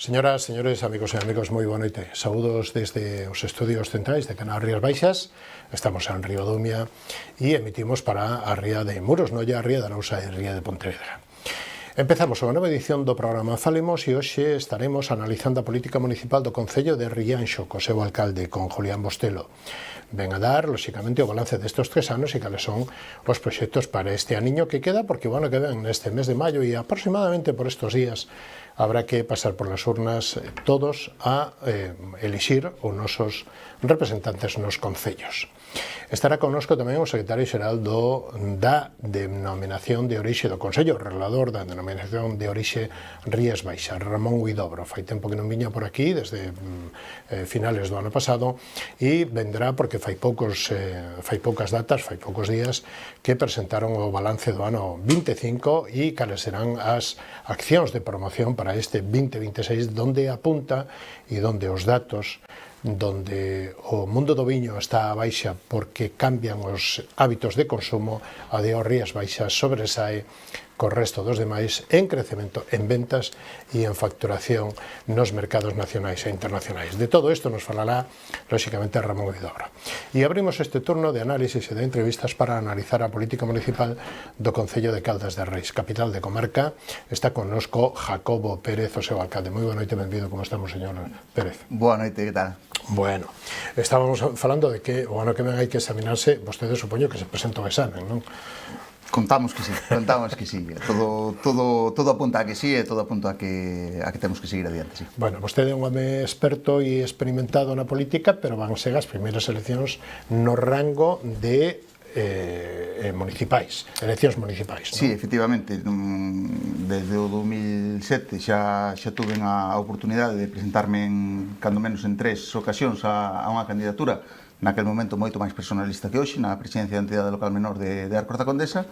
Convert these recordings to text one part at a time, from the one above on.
Señoras, señores, amigos e amigas, moi boa noite. Saúdos desde os estudios centrais de Canal Rías Baixas. Estamos en Río Dumia e emitimos para a Ría de Muros, non a Ría da Nousa e a Ría de Pontevedra. Empezamos unha nova edición do programa Falemos e hoxe estaremos analizando a política municipal do Concello de Rianxo co seu alcalde, con Julián Bostelo. Ven a dar, lóxicamente, o balance destes 3 anos e cales son os proxectos para este aniño que queda, porque, bueno, que ven neste mes de maio e aproximadamente por estos días habrá que pasar por las urnas todos a elixir os nosos representantes nos concellos. Estará connosco tamén o secretario xeral da denominación de orixe do Consello, o relator da denominación de orixe Rías Baixas, Ramón Huidobro. Fai tempo que non viña por aquí, desde finales do ano pasado, e vendrá porque fai poucas datas, fai poucos días, que presentaron o balance do ano 25 e cales serán as accións de promoción para este 2026, donde apunta e donde os datos, donde o mundo do viño está a baixa porque cambian os hábitos de consumo, a de Rías Baixas sobresae co resto dos demais en crecemento, en ventas e en facturación nos mercados nacionais e internacionais. De todo isto nos falará, lóxicamente, Ramón Huidobro. E abrimos este turno de análisis e de entrevistas para analizar a política municipal do Concello de Caldas de Reis, capital de comarca. Está connosco Jacobo Pérez, o seu alcalde. Moi boa noite, benvido. Como estamos, señor Pérez? Boa noite, que tal? Bueno, estábamos falando de que o ano que ven hai que examinarse, vostedes supoño que se presenta un examen, non? Contamos que sí. Todo apunta a que sí e todo apunta a que temos que seguir adiante, sí. Bueno, vostede é un home experto e experimentado na política, pero van ser as primeiras eleccións no rango de municipais, eleccións municipais, non? Sí, efectivamente, desde o 2007 xa tuve a oportunidade de presentarme cando menos en 3 ocasións a unha candidatura, naquel momento moito máis personalista que hoxe, na presidencia da entidade local menor de Arcos da Condesa,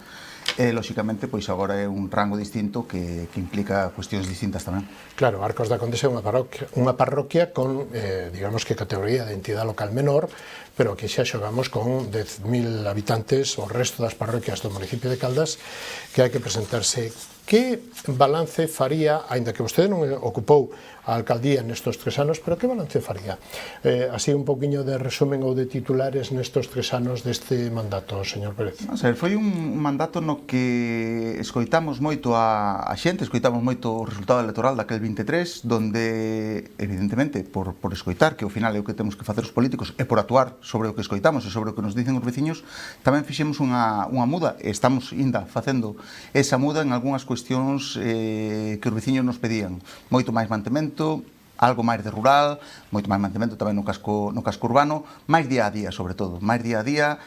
e, lóxicamente, pois agora é un rango distinto que implica cuestións distintas tamén. Claro, Arcos da Condesa é unha parroquia con, digamos que categoría de entidade local menor, pero que xa xogamos con 10.000 habitantes, o resto das parroquias do municipio de Caldas, que hai que presentarse. Que balance faría, aínda que vostede non ocupou a alcaldía nestes 3 anos, pero que balance faría? Así un poquinho de resumen ou de titulares nestes 3 anos deste mandato, señor Pérez. Foi un mandato no que escoitamos moito a xente, escoitamos moito o resultado electoral daquel 23, donde, evidentemente, por escoitar, que ao final é o que temos que facer os políticos, e por actuar sobre o que escoitamos e sobre o que nos dicen os veciños, tamén fixemos unha muda, e estamos ainda facendo esa muda en algunhas cuestións que os veciños nos pedían. Moito máis mantemento, algo máis de rural, moito máis mantemento tamén no casco urbano, máis día a día, sobre todo, máis día a día.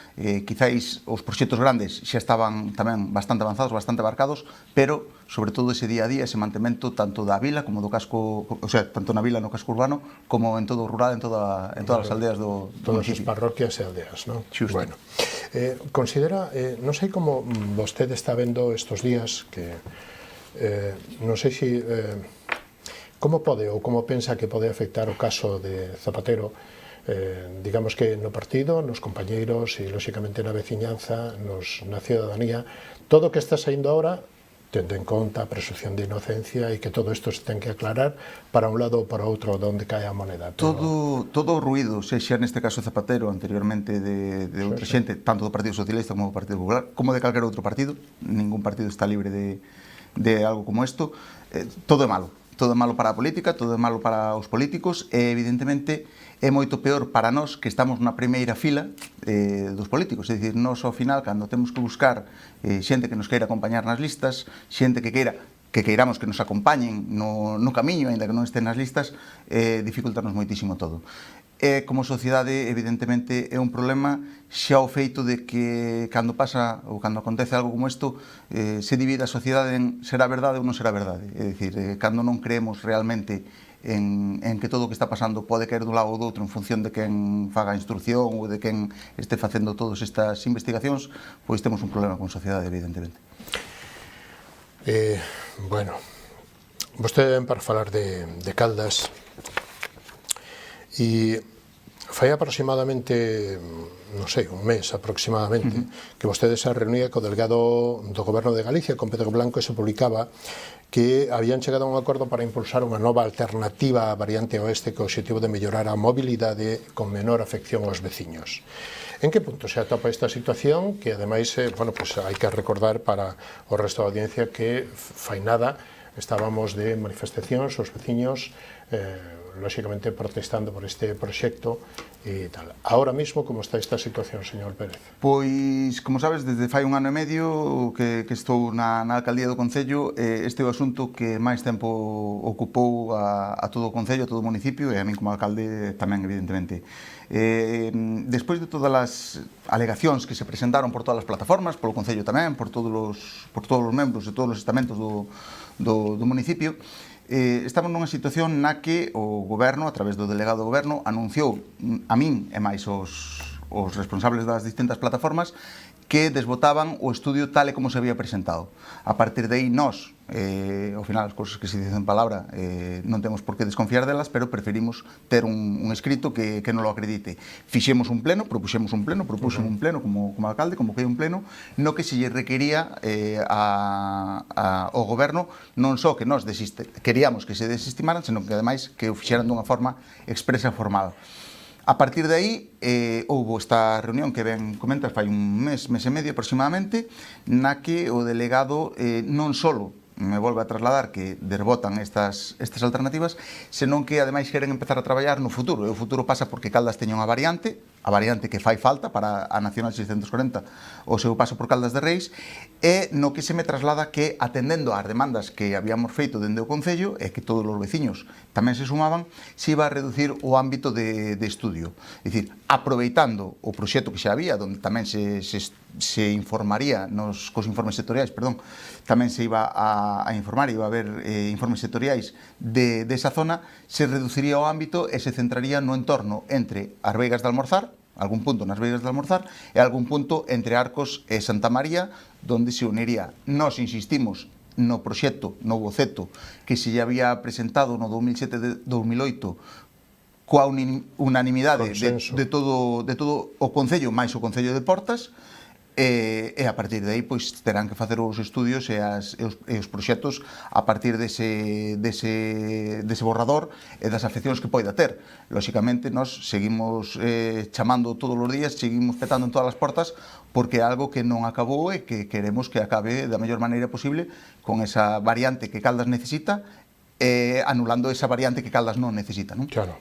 Quizáis os proxectos grandes xa estaban tamén bastante avanzados, bastante abarcados, pero sobre todo ese día a día, ese mantemento tanto da vila como do casco, o sea, tanto na vila no casco urbano como en todo o rural, en todas as aldeas do todas as parroquias e aldeas, non? Xusto. Bueno, considera, non sei como vostede está vendo estos días que non sei se como pode ou como pensa que pode afectar o caso de Zapatero, digamos que no partido, nos compañeiros e, lóxicamente, na veciñanza, na ciudadanía, todo o que está saindo agora, tendo en conta a presunción de inocencia e que todo isto se ten que aclarar para un lado ou para outro onde cae a moneda. Todo o ruído, sexa neste caso Zapatero, anteriormente de outra xente, tanto do Partido Socialista como do Partido Popular, como de calquer outro partido, ningún partido está libre de algo como isto, todo é malo. Todo é malo para a política, todo é malo para os políticos e, evidentemente, é moito peor para nós que estamos na primeira fila dos políticos. É dicir, nós, ao final, cando temos que buscar xente que nos queira acompañar nas listas, xente que queiramos que nos acompañen no camiño, ainda que non estén nas listas, dificultanos moitísimo todo. Como sociedade, evidentemente, é un problema xa o feito de que cando pasa ou cando acontece algo como isto se divide a sociedade en será verdade ou non será verdade. É dicir, cando non creemos realmente en que todo o que está pasando pode caer dun lado ou do outro en función de quen faga a instrucción ou de quen este facendo todas estas investigacións, pois temos un problema con sociedade, evidentemente. Bueno, vostede ven para falar de Caldas e Fai aproximadamente, non sei, un mes aproximadamente, que vostede se reunía co delegado do Goberno de Galicia, con Pedro Blanco, e se publicaba que habían chegado a un acordo para impulsar unha nova alternativa á variante oeste co objetivo de mellorar a mobilidade con menor afección aos veciños. En que punto se atopa esta situación, que ademais, bueno, pues hai que recordar para o resto da audiencia que fai nada estábamos de manifestacións, os veciños, lóxicamente protestando por este proxecto e tal. Ahora mismo, como está esta situación, señor Pérez? Pois, como sabes, desde fai un ano e medio que estou na alcaldía do Concello, este é o asunto que máis tempo ocupou a todo o Concello, a todo o municipio, e a min como alcalde tamén, evidentemente. Despois de todas as alegacións que se presentaron por todas as plataformas, polo Concello tamén, por todos os membros de todos os estamentos do municipio, estamos nunha situación na que o Goberno, a través do delegado do Goberno, anunciou a min e máis os responsables das distintas plataformas que desbotaban o estudio tal e como se había presentado. A partir de aí, nós, ao final, as cousas que se dicen en palabra, non temos por que desconfiar delas, pero preferimos ter un escrito que non lo acredite. Fixemos un pleno, propuxemos un pleno como alcalde, convoquei un pleno, no que se lle requería ao Goberno non só que nós queríamos que se desestimaran, senón que, ademais, que o fixeran dunha forma expresa e formal. A partir de aí, houve esta reunión que ben comentas fai un mes e medio aproximadamente, na que o delegado non só me volve a trasladar que desbotan estas alternativas, senón que ademais queren empezar a traballar no futuro. E o futuro pasa porque Caldas teña unha variante, a variante que fai falta para a Nacional 640 o seu paso por Caldas de Reis, e no que se me traslada que, atendendo ás demandas que habíamos feito dende o Concello, e que todos os veciños tamén se sumaban, se iba a reducir o ámbito de estudio. É dicir, aproveitando o proxecto que xa había, onde tamén se informaría cos informes sectoriais, tamén se iba a informar, iba a haber informes sectoriais desa zona, se reduciría o ámbito e se centraría no entorno entre as Veigas de Almorzar, algún punto nas Veigas de Almorzar, e algún punto entre Arcos e Santa María, donde se uniría. Nós insistimos no proxecto, no boceto, que se lle había presentado no 2007-2008, coa unanimidade de todo o Concello, máis o Concello de Portas, e a partir de aí pois terán que facer os estudios e os proxectos a partir dese borrador e das afeccións que poida ter. Lóxicamente, nós seguimos chamando todos os días, seguimos petando en todas as portas, porque é algo que non acabou e que queremos que acabe da mellor maneira posible con esa variante que Caldas necesita e anulando esa variante que Caldas non necesita, non? Claro.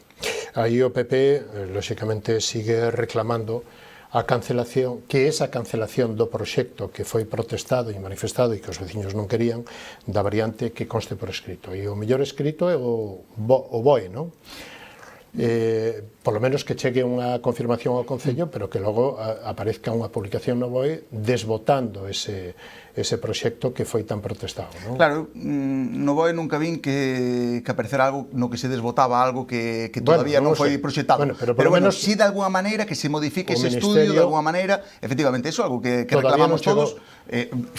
Aí o PP, lóxicamente, sigue reclamando a cancelación, que esa cancelación do proxecto que foi protestado e manifestado e que os veciños non querían, da variante que conste por escrito. E o mellor escrito é o BOE, non? Polo menos que chegue unha confirmación ao Concello, pero que logo aparezca unha publicación no BOE desbotando ese proxecto que foi tan protestado, non? Claro, no BOE nunca vin que aparecera algo no que se desbotaba algo que todavía non foi proxectado. Pero bueno, si de alguna maneira que se modifique ese estudio de alguna maneira, efectivamente, eso é algo que reclamamos todos.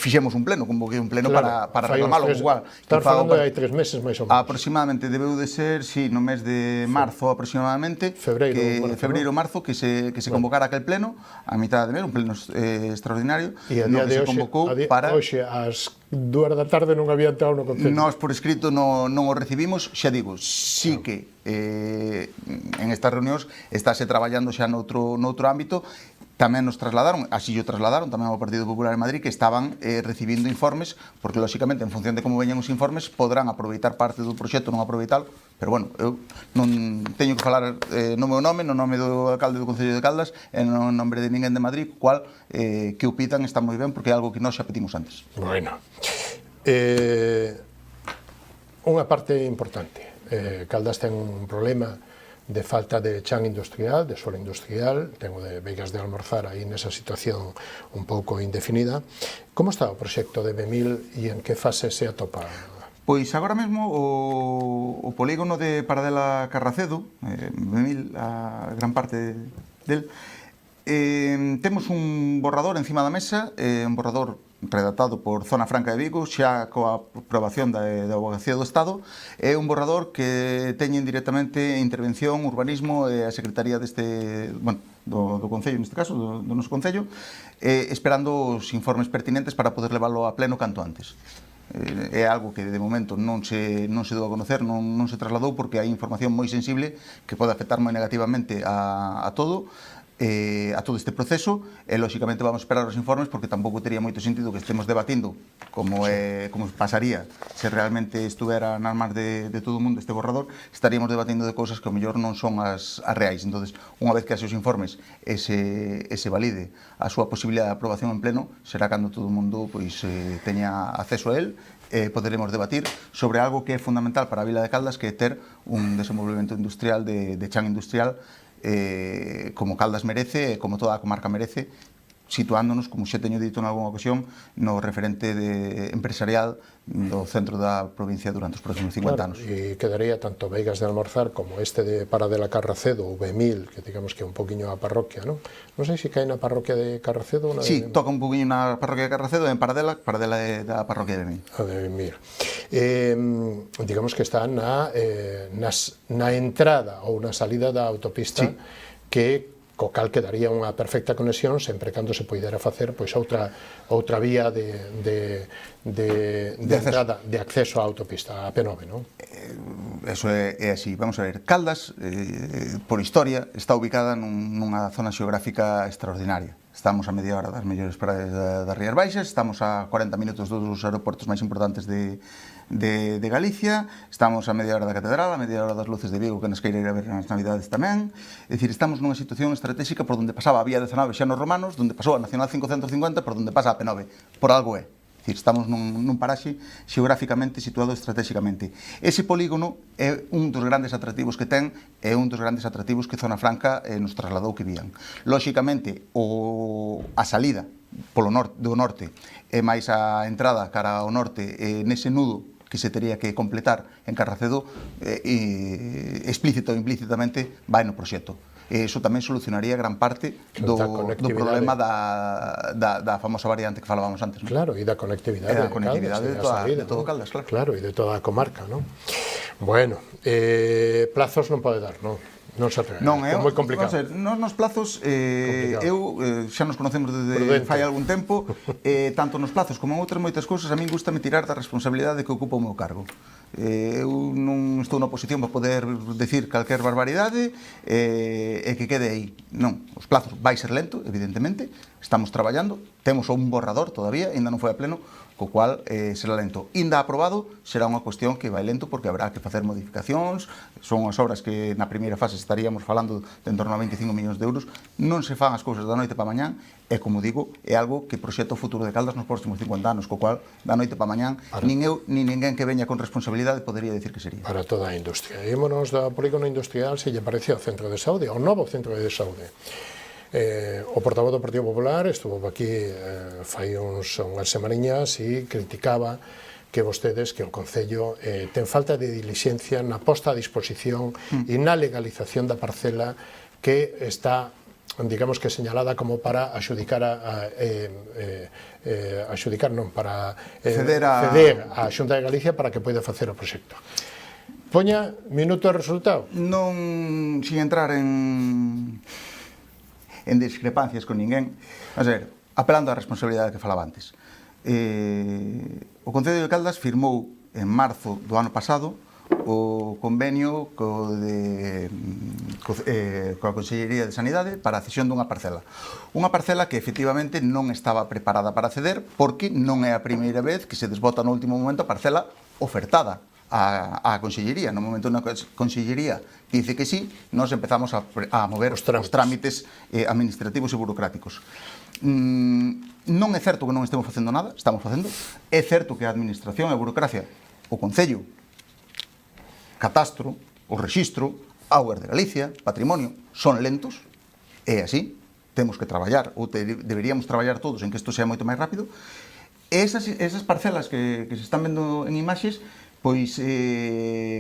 Fixemos un pleno, convoquei un pleno para reclamarlo igual. Estar falando de hai 3 meses, máis ou menos. Aproximadamente, debeu de ser, no mes de marzo aproximadamente, febreiro, marzo, que se convocara aquel pleno, a mitad de mes, un pleno extraordinario, no que se convocou para... Hoxe, ás 2 da tarde non había entrado no Concello. Nós, por escrito, non o recibimos, xa digo, sí que en estas reunións estáse traballando xa noutro ámbito. Tamén nos trasladaron, así o trasladaron tamén ao Partido Popular en Madrid, que estaban recibindo informes, porque, lóxicamente, en función de como veñan os informes, podrán aproveitar parte do proxecto, non aproveitalo, pero, bueno, eu non teño que falar no meu nome, no nome do alcalde do Concello de Caldas, e no nome de ninguén de Madrid, cual que o pidan está moi ben, porque é algo que nós xa pedimos antes. Bueno, unha parte importante. Caldas ten un problema de falta de chan industrial, de suelo industrial, tengo de Veigas de Almorzar aí nesa situación un pouco indefinida. Como está o proxecto de B1000 e en que fase se atopa? Pois agora mesmo o polígono de Paradela Carracedo, B1000, a gran parte del, Temos un borrador encima da mesa, un borrador redactado por Zona Franca de Vigo, xa coa aprobación da Avogacía do Estado. É un borrador que teñen directamente intervención, urbanismo e a Secretaría do Concello, neste caso, do noso Concello, esperando os informes pertinentes para poder leválo a pleno canto antes. É algo que de momento non se deu a conocer, non se trasladou porque hai información moi sensible que pode afectar moi negativamente a todo este proceso e, lóxicamente, vamos a esperar os informes porque tampouco tería moito sentido que estemos debatindo como pasaría se realmente estuvera nas mans de todo o mundo este borrador. Estaríamos debatindo de cousas que ao mellor non son as reais. Entón, unha vez que haxe os informes e se valide a súa posibilidade de aprobación en pleno, será cando todo o mundo teña acceso a él. Poderemos debatir sobre algo que é fundamental para a Vila de Caldas, que é ter un desenvolvemento industrial de chan industrial como Caldas merece e como toda a comarca merece, situándonos, como xa teño dito en algunha ocasión, no referente empresarial do centro da provincia durante os próximos 50 anos. E quedaría tanto Veigas de Almorzar como este de Paradela Carracedo, ou V1000, que digamos que é un poquinho a parroquia, non? Non sei se cae na parroquia de Carracedo ou na Sí, toca un poquinho na parroquia de Carracedo e en Paradela é da parroquia de V1000. A de V1000. Digamos que está na entrada ou na salida da autopista, sí, que co cal quedaría unha perfecta conexión sempre cando se poidera facer pois outra vía de entrada, de acceso á autopista, a P9, non? Eso é así. Vamos a ver, Caldas, por historia, está ubicada nunha zona xeográfica extraordinaria. Estamos a media hora das mellores praias das Rías Baixas, estamos a 40 minutos dos aeroportos máis importantes de Galicia, estamos a media hora da Catedral, a media hora das luces de Vigo, que nos queira ir a ver nas Navidades tamén. É dicir, estamos nunha situación estratégica por onde pasaba a Vía 19 xa nos romanos, donde pasou a Nacional 550, por onde pasa a P9. Por algo é. É dicir, estamos nun paraxe xeográficamente situado estratégicamente. Ese polígono é un dos grandes atractivos que ten, é un dos grandes atractivos que Zona Franca nos trasladou que vían. Lóxicamente, a salida do norte e máis a entrada cara ao norte nese nudo que se tería que completar en Carracedo, explícito ou implícitamente vai no proxecto. Iso tamén solucionaría gran parte do problema da famosa variante que falábamos antes. Claro, e da conectividade de todo Caldas, claro. Claro, e de toda a comarca, non? Bueno, plazos non pode dar, non? Non se atreve, é moi complicado. Nos plazos, xa nos conocemos desde fai algún tempo, tanto nos plazos como en outras moitas cousas, a min gustame tirar da responsabilidade que ocupa o meu cargo. Eu non estou na posición para poder decir calquer barbaridade e que quede aí. Non, os plazos vai ser lento, evidentemente, estamos traballando, temos un borrador todavía, ainda non foi a pleno, co cual será lento. Inda aprobado será unha cuestión que vai lento porque habrá que facer modificacións, son as obras que na primeira fase estaríamos falando de en torno a 25 millóns de euros, non se fan as cousas da noite para mañán e, como digo, é algo que proxecta o futuro de Caldas nos próximos 50 anos, co cual da noite para mañán nin eu, nin ninguén que veña con responsabilidade podería decir que sería. Para toda a industria. Ímonos do polígono industrial se lle parece ao centro de saúde, ao novo centro de saúde. O portavoz do Partido Popular estuvo aquí fai unhas semaniñas e criticaba que vostedes, que o Concello ten falta de dilixencia na posta a disposición e na legalización da parcela que está, digamos que señalada como para axudicar ceder a Xunta de Galicia para que poida facer o proxecto. Poña minuto de resultado. Non, sin entrar en discrepancias con ninguén, a ver, apelando á responsabilidade que falaba antes. O Concello de Caldas firmou en marzo do ano pasado o convenio coa Consellería de Sanidade para a cesión dunha parcela. Unha parcela que efectivamente non estaba preparada para ceder porque non é a primeira vez que se desbota no último momento a parcela ofertada a Consellería. No momento na Consellería dice que sí, nos empezamos a mover os trámites administrativos e burocráticos. Non é certo que non estemos facendo nada, estamos facendo. É certo que a administración e a burocracia, o Concello, Catastro, o Rexistro, Augas de Galicia, Patrimonio, son lentos, é así, temos que traballar, ou deberíamos traballar todos en que isto sea moito máis rápido. Esas parcelas que se están vendo en imaxes, pois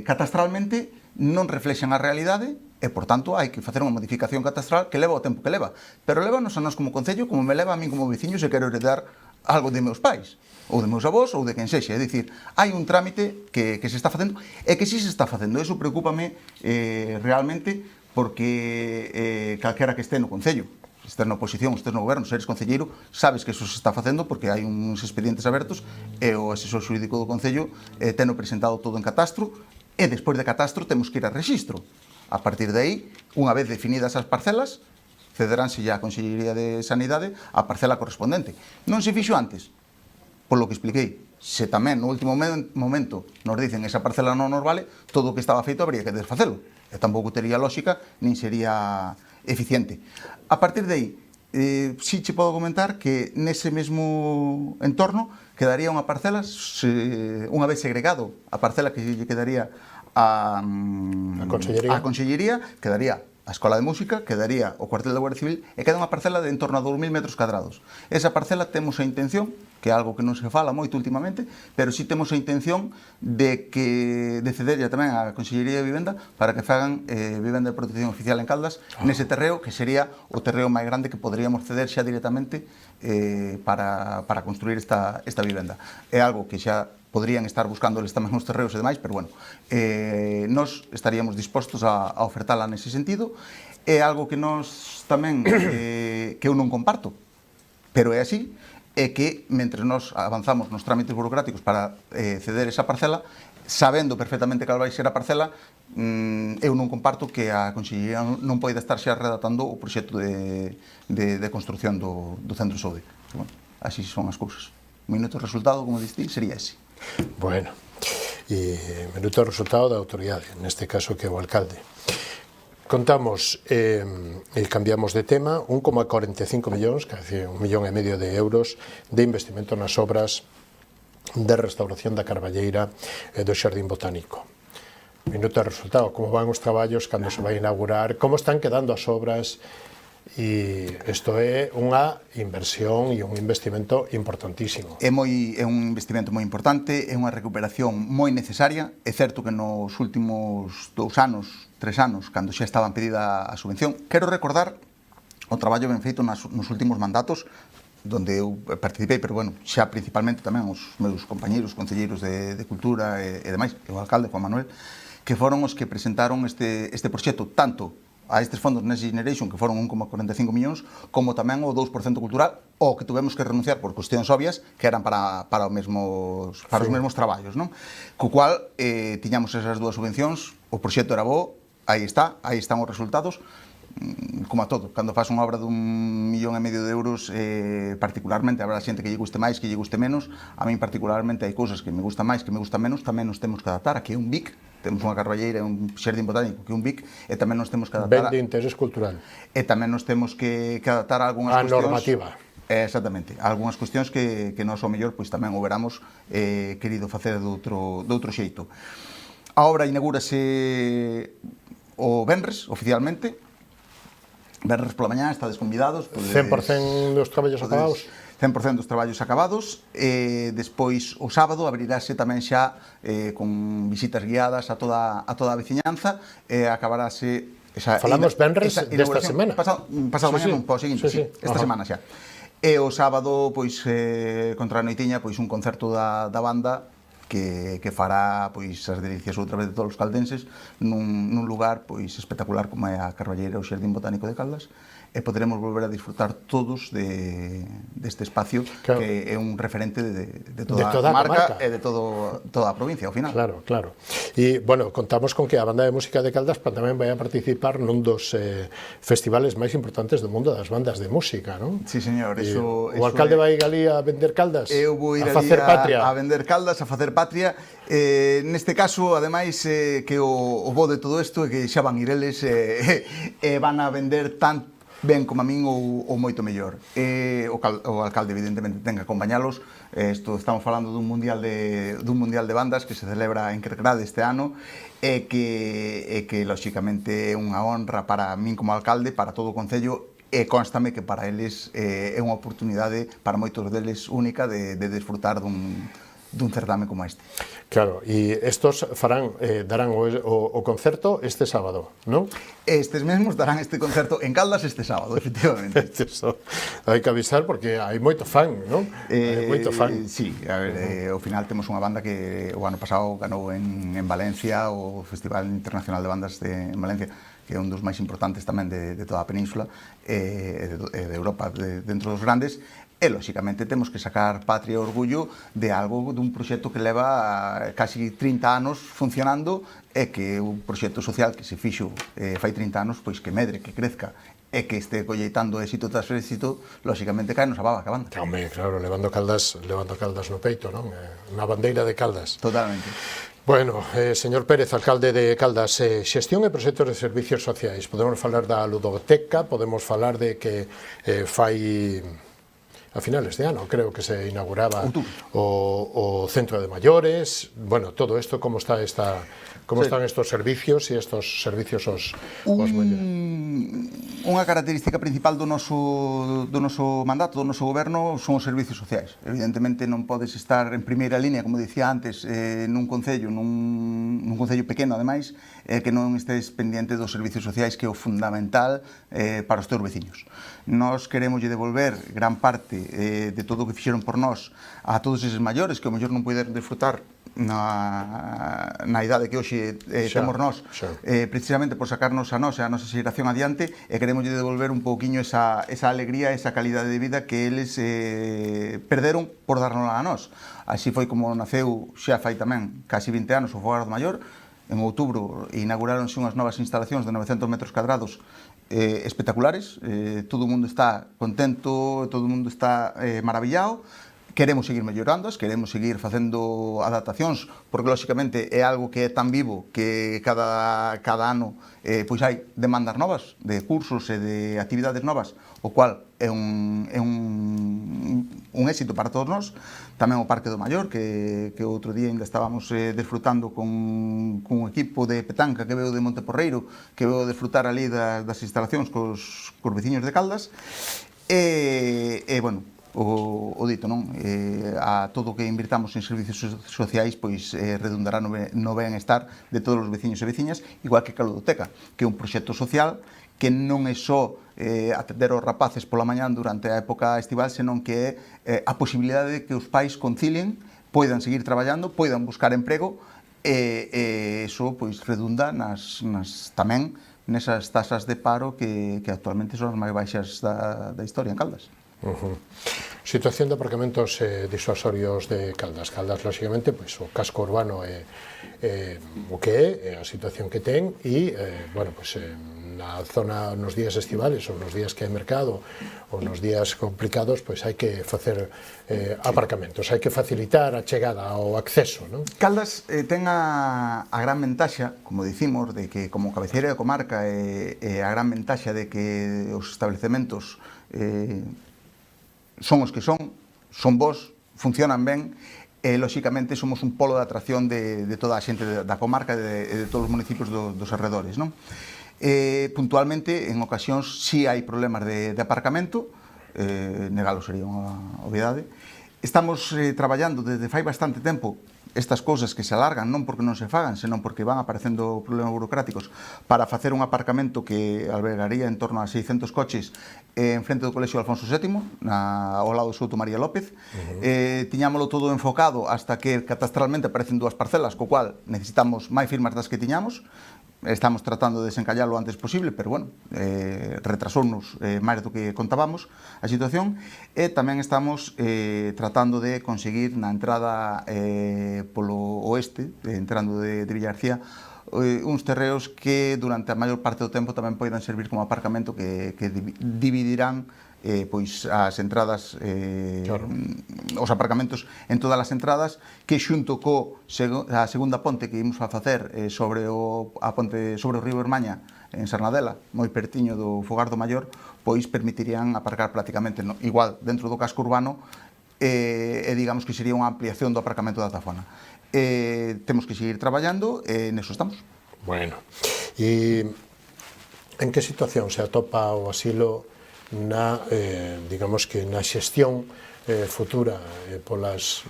catastralmente non reflexan a realidade e, por tanto, hai que facer unha modificación catastral que leva o tempo que leva. Pero levanos a nós como Concello, como me leva a min como veciño se quero heredar algo de meus pais, ou de meus avós, ou de quen sexa. É dicir, hai un trámite que se está facendo e que si se está facendo. Eso preocúpame realmente porque calquera que este no Concello, se estés na oposición, se estés no goberno, se eres concelleiro, sabes que eso se está facendo porque hai uns expedientes abertos e o asesor xurídico do Concello teno presentado todo en catastro e despois de catastro temos que ir a rexistro. A partir de aí, unha vez definidas as parcelas, cederánse ya a Consellería de Sanidade a parcela correspondente. Non se fixo antes, polo que expliquei. Se tamén no último momento nos dicen esa parcela non nos vale, todo o que estaba feito habría que desfacelo. E tampouco tería lógica, nin sería eficiente. A partir de aí, si che podo comentar que nese mesmo entorno quedaría unha parcela, unha vez segregado a parcela que lle quedaría a Consellería, quedaría a Escola de Música, quedaría o cuartel da Guardia Civil e queda unha parcela de en torno a 2.000 metros cadrados. Esa parcela temos a intención, que é algo que non se fala moito últimamente, pero sí temos a intención de cederlle tamén a Consellería de Vivenda para que fagan vivenda de protección oficial en Caldas nese terreo, que sería o terreo máis grande que poderíamos ceder xa directamente para construir esta vivenda. É algo que xa poderían estar buscándoles tamén os terreos e demais, pero bueno, nós estaríamos dispostos a ofertala nese sentido. É algo que nós tamén, que eu non comparto, pero é así, é que, mentre nós avanzamos nos trámites burocráticos para ceder esa parcela, sabendo perfectamente cal vai ser a parcela, eu non comparto que a Consellería non poida estar xa redactando o proxecto de construcción do centro de saúde. Bueno, así son as cousas. O minuto resultado, como diste, sería ese. Bueno, e minuto resultado da autoridade, neste caso que é o alcalde. Contamos e cambiamos de tema 1,45 millóns, que é 1,5 millón de euros de investimento nas obras de restauración da Carballeira e do Xardín Botánico. Minuto de resultado, como van os traballos, cando se vai inaugurar, como están quedando as obras. E isto é unha inversión e un investimento importantísimo. É un investimento moi importante, é unha recuperación moi necesaria. É certo que nos últimos 2 anos, 3 anos, cando xa estaban pedida a subvención, quero recordar o traballo ben feito nos últimos mandatos, donde eu participei, pero bueno, xa principalmente tamén os meus compañeiros, concelleiros de Cultura e demais, e o alcalde, Juan Manuel, que foron os que presentaron este proxecto, tanto a estes fondos Next Generation, que foron 1,45 millóns, como tamén o 2% cultural, o que tuvemos que renunciar por cuestións obvias, que eran para os mesmos traballos, non? Co cual, tiñamos esas dúas subvencións, o proxecto era bo, aí están os resultados, como a todo, cando faz unha obra de 1,5 millón de euros, particularmente, habrá xente que lle guste máis, que lle guste menos. A min particularmente hai cousas que me gustan máis, que me gustan menos, tamén nos temos que adaptar. Aquí é un BIC, temos unha carballeira e un xardín botánico que é un BIC, e tamén nos temos que adaptar Ben de interés cultural. E tamén nos temos que adaptar a algunhas cuestións. A normativa. Exactamente, algunhas cuestións que nós ao mellor pois tamén o veramos querido facer de outro xeito. A obra inaugúrase o venres, oficialmente. Venres pola mañá, estades convidados. 100% dos traballos acabados? 100% dos traballos acabados. Despois, o sábado, abrirase tamén xa con visitas guiadas a toda a veciñanza. Acabarase... Falamos venres desta semana? Pasado mañá, non, para o seguinte, esta semana xa. E o sábado, pois, contra a noitiña, pois un concerto da banda que fará pois as delicias outra vez de todos os caldenses nun lugar pois espectacular como é a Carballeira ou Xardín Botánico de Caldas, e poderemos volver a disfrutar todos deste espacio, claro, que é un referente de toda a marca e de toda a provincia, ao final. Claro, claro. E, bueno, contamos con que a Banda de Música de Caldas tamén vai a participar nun dos festivales máis importantes do mundo das bandas de música, non? Sí, señor. O alcalde vai ali a vender caldas? Eu vou ir ali a vender caldas, a facer patria. Neste caso, ademais, que o bo de todo isto é que xa van ir eles e van a vender tanto ben como a min ou moito mellor. O alcalde, evidentemente, ten que acompañalos. Estamos falando dun mundial de bandas que se celebra en Kerkrade este ano e que, lóxicamente, é unha honra para min como alcalde, para todo o Concello, e constame que para eles é unha oportunidade, para moitos deles única, de desfrutar dun certame como este. Claro, e estos darán o concerto este sábado, non? Estes mesmos darán este concerto en Caldas este sábado, efectivamente. Hai que avisar porque hai moito fan, non? Hai moito fan. Sí, a ver, ao final temos unha banda que o ano pasado ganou en Valencia o Festival Internacional de Bandas en Valencia, que é un dos máis importantes tamén de toda a península e de Europa, dentro dos grandes. E, lóxicamente, temos que sacar patria e orgullo de algo, dun proxecto que leva casi 30 anos funcionando e que é un proxecto social que se fixo fai 30 anos, pois que medre, que crezca e que este colleitando éxito tras éxito, lóxicamente cae nos a baba acabando. Home, claro, levando Caldas no peito, non? Na bandeira de Caldas. Totalmente. Bueno, señor Pérez, alcalde de Caldas, xestión e proxectos de servicios sociais. Podemos falar da ludoteca, podemos falar de que fai a finales de ano, creo que se inauguraba o centro de maiores. Bueno, todo isto, como están estos servicios e estos servicios aos maiores? Unha característica principal do noso mandato, do noso goberno, son os servicios sociais. Evidentemente non podes estar en primeira línea, como dicía antes, nun concello pequeno, ademais, que non estés pendiente dos servicios sociais, que é o fundamental para os teus veciños. Nós queremos devolver gran parte de todo o que fixeron por nós a todos eses maiores que ao mellor non poder disfrutar na idade que hoxe temos nós, precisamente por sacarnos a nosa xeración adiante, e queremos devolver un pouquiño esa alegría, esa calidade de vida que eles perderon por darnos a nós. Así foi como naceu xa fai tamén casi 20 anos o Fogar do Maior. En outubro inauguraronse unhas novas instalacións de 900 metros cuadrados espectaculares. Todo o mundo está contento, todo o mundo está maravillado. Queremos seguir mellorándoas, queremos seguir facendo adaptacións, porque lóxicamente é algo que é tan vivo que cada ano pois hai demandas novas de cursos e de actividades novas, o cual é un éxito para todos nós. Tamén o Parque do Maior, que outro día ainda estábamos desfrutando con un equipo de petanca que veo de Monteporreiro, que veo desfrutar ali das instalacións cos veciños de Caldas. E bueno, o dito, non? A todo o que invirtamos en servicios sociais pois redundará no benestar de todos os veciños e veciñas, igual que a ludoteca, que é un proxecto social que non é só atender aos rapaces pola mañán durante a época estival, senón que é a posibilidade de que os pais concilien, poidan seguir traballando, poidan buscar emprego, e iso pois redunda tamén nesas tasas de paro que actualmente son as máis baixas da historia en Caldas. Situación de aparcamentos disuasorios de Caldas. Caldas, lóxicamente, pois, o casco urbano é o que é a situación que ten e, bueno, pois, na zona nos días estivales ou nos días que hai mercado ou nos días complicados, pois hai que facer aparcamentos, hai que facilitar a chegada ao acceso, non? Caldas ten a gran ventaxa, como dicimos, de que como cabeceira de comarca a gran ventaxa de que os establecementos son os que son bons, funcionan ben, e, lóxicamente, somos un polo de atracción de toda a xente da comarca e de todos os municipios dos arredores, non? Puntualmente, en ocasións, si hai problemas de aparcamento, negalo sería unha obviedade. Estamos traballando desde fai bastante tempo estas cousas que se alargan, non porque non se fagan, senón porque van aparecendo problemas burocráticos, para facer un aparcamento que albergaría en torno a 600 coches en frente do Colexio Alfonso VII, ao lado do Souto María López. Tiñámolo todo enfocado hasta que catastralmente aparecen dúas parcelas, co cual necesitamos máis firmas das que tiñamos. Estamos tratando de desencallar lo antes posible, pero bueno, retrasounos máis do que contábamos a situación, e tamén estamos tratando de conseguir na entrada polo oeste, entrando de Villagarcía, uns terreos que durante a maior parte do tempo tamén poidan servir como aparcamento que dividirán pois as entradas, os aparcamentos en todas as entradas, que xunto a segunda ponte que imos a facer sobre o río Bermaña en Sarnadela, moi pertiño do Fogar do Maior, pois permitirían aparcar prácticamente igual dentro do casco urbano, e digamos que sería unha ampliación do aparcamento da Tafona. Temos que seguir traballando e neso estamos. Bueno, e en que situación se atopa o asilo digamos que na xestión futura polas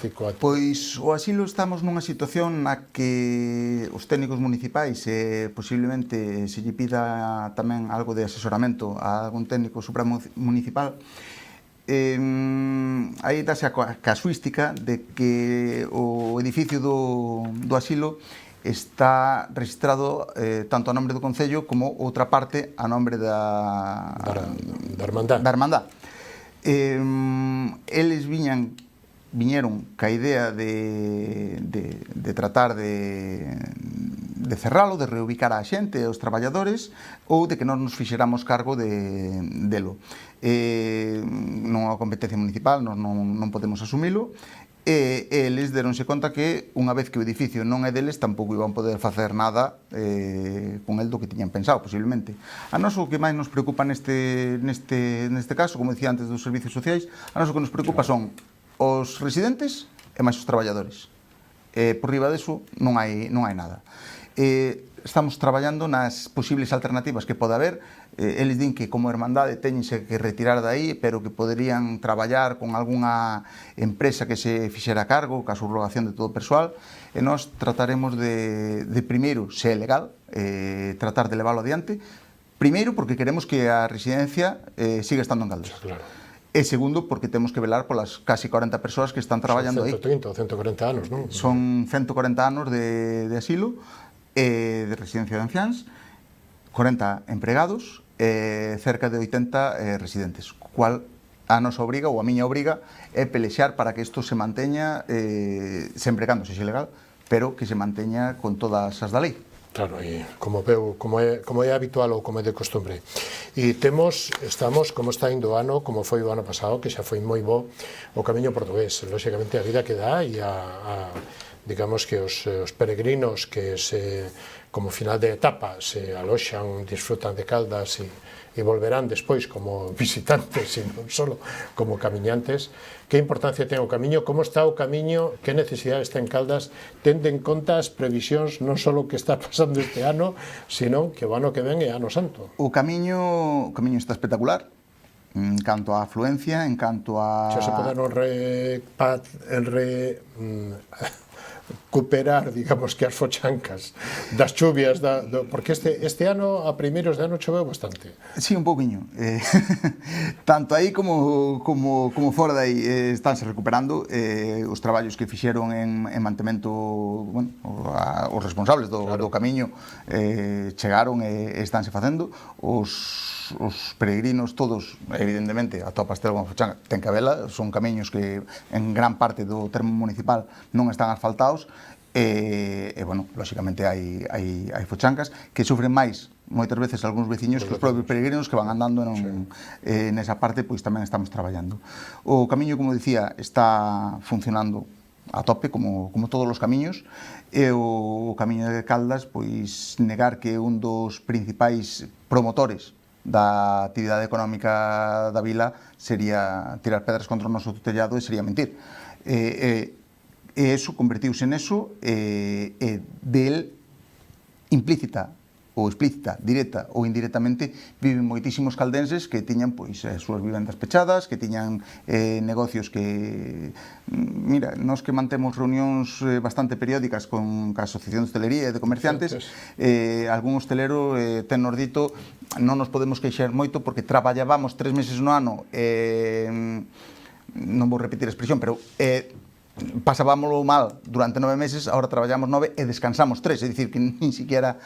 cicloativas? Pois o asilo estamos nunha situación na que os técnicos municipais posiblemente se lle pida tamén algo de asesoramento a algún técnico supramunicipal. Aí dáse a casuística de que o edificio do asilo está registrado tanto a nombre do Concello como outra parte a nombre da Hermandad. Eles viñeron ca idea de tratar de cerralo, de reubicar a xente e os traballadores, ou de que non nos fixéramos cargo delo. Non é unha competencia municipal, non podemos asumilo, e eles deronse conta que unha vez que o edificio non é deles tampouco iban poder facer nada con el do que tiñan pensado posiblemente. A nós o que máis nos preocupa neste caso, como dicía antes dos servicios sociais, a nós o que nos preocupa son os residentes e máis os traballadores. Por riba deso non hai nada. Estamos traballando nas posibles alternativas que pode haber. Eles din que como Hermandade teñense que retirar daí, pero que poderían traballar con algunha empresa que se fixera cargo, ca subrogación de todo o persoal, e nós trataremos de primeiro, se é legal, tratar de leválo adiante, primeiro porque queremos que a residencia siga estando en Caldas. Claro. E segundo, porque temos que velar polas casi 40 persoas que están traballando aí. Son 130 ou 140 anos, non? Son 140 anos de asilo, de residencia de anciáns, 40 empregados, cerca de 80 residentes, cual a nosa obriga, ou a miña obriga, é pelexar para que isto se manteña, sempre cando sexa legal, pero que se manteña con todas as da lei. Claro, e como é habitual ou como é de costumbre. E estamos, como está indo o ano, como foi o ano pasado, que xa foi moi bo o camiño portugués. Lóxicamente, a vida que dá e digamos que os peregrinos que como final de etapa se aloxan, disfrutan de Caldas e volverán despois como visitantes e non só como camiñantes. Que importancia ten o camiño? Como está o camiño? Que necesidades ten Caldas? Tende en conta as previsións non só o que está pasando este ano, sino que o ano que ven é ano santo. O camiño está espectacular. En canto a afluencia, en canto a... Xa se poden recuperar, digamos que as fochancas das chuvias, porque este ano, a primeiros de ano, choveu bastante. Sí, un pouquiño. Tanto aí como fora de aí estánse recuperando os traballos que fixeron en mantemento, os responsables do camiño chegaron e estánse facendo. Os peregrinos todos, evidentemente, a topa Estela como Fochanga ten que habela, son camiños que en gran parte do termo municipal non están asfaltados e lóxicamente hai fochancas que sufren máis moitas veces algúns veciños que os propios peregrinos que van andando nesa parte, pois tamén estamos traballando. O camiño, como dicía, está funcionando a tope, como todos os camiños, e o camiño de Caldas, pois negar que un dos principais promotores da actividade económica da vila sería tirar pedras contra o noso tellado e sería mentir. E eso convertiuse neso del implícita ou explícita, directa ou indirectamente, viven moitísimos caldenses que tiñan pois as súas vivendas pechadas, que tiñan negocios que... Mira, nós que mantemos reunións bastante periódicas con a Asociación de Hostelería e de Comerciantes, algún hostelero ten nos dito non nos podemos queixar moito porque traballábamos 3 meses no ano, non vou repetir a expresión, pero pasábamoslo mal durante 9 meses, agora traballamos 9 e descansamos 3, é dicir que nin siquiera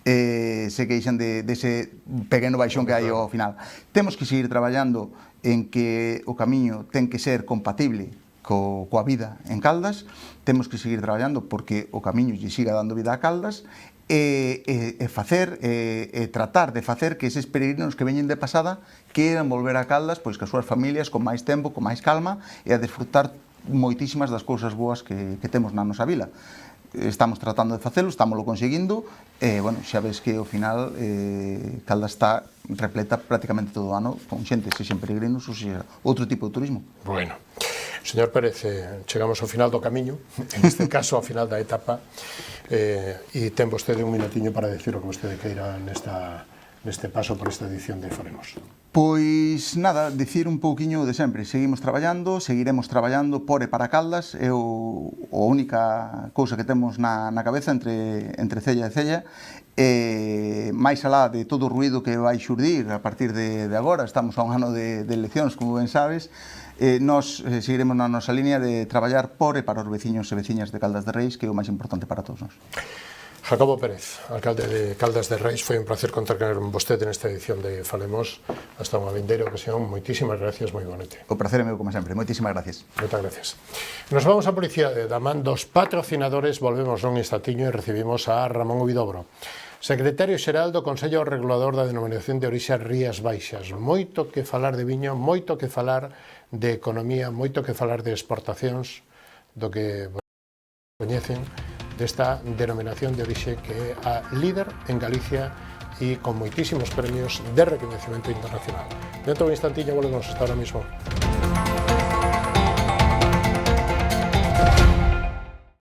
se queixan dese pequeno baixón que hai ao final. Temos que seguir traballando en que o camiño ten que ser compatible coa vida en Caldas, temos que seguir traballando porque o camiño lle siga dando vida a Caldas e tratar de facer que eses peregrinos que veñen de pasada queiran volver a Caldas pois que as súas familias con máis tempo, con máis calma e a desfrutar moitísimas das cousas boas que temos na nosa vila. Estamos tratando de facelo, estámoslo conseguindo e, xa ves que ao final Caldas está repleta prácticamente todo o ano con xente, sexen peregrinos ou sexa outro tipo de turismo. Bueno, señor Pérez, chegamos ao final do camiño, en este caso ao final da etapa, e ten vostede un minutiño para decir o que vostede queira neste paso por esta edición de Falemos? Pois nada, dicir un pouquiño de sempre. Seguimos traballando, seguiremos traballando por e para Caldas. É a única cousa que temos na cabeza entre cella e cella. máis alá de todo o ruído que vai xurdir a partir de agora, estamos a un ano de eleccións, como ben sabes, nós seguiremos na nosa línea de traballar por e para os veciños e veciñas de Caldas de Reis, que é o máis importante para todos nós. Jacobo Pérez, alcalde de Caldas de Reis, foi un placer contar con vostede nesta edición de Falemos. Hasta unha vindeira ocasión, moitísimas gracias, moi bonete. O placer é meu, como sempre, moitísimas gracias. Moitas gracias. Nos vamos a publicidade da man dos patrocinadores, volvemos nun instantiño e recibimos a Ramón Huidobro, secretario xeral do Consello Regulador da Denominación de Orixe Rías Baixas. Moito que falar de viño, moito que falar de economía, moito que falar de exportacións, do que coñecen desta denominación de orixe que é a líder en Galicia e con moitísimos premios de recoñecemento internacional. Dentro de un instantiño volvemos hasta ahora mismo.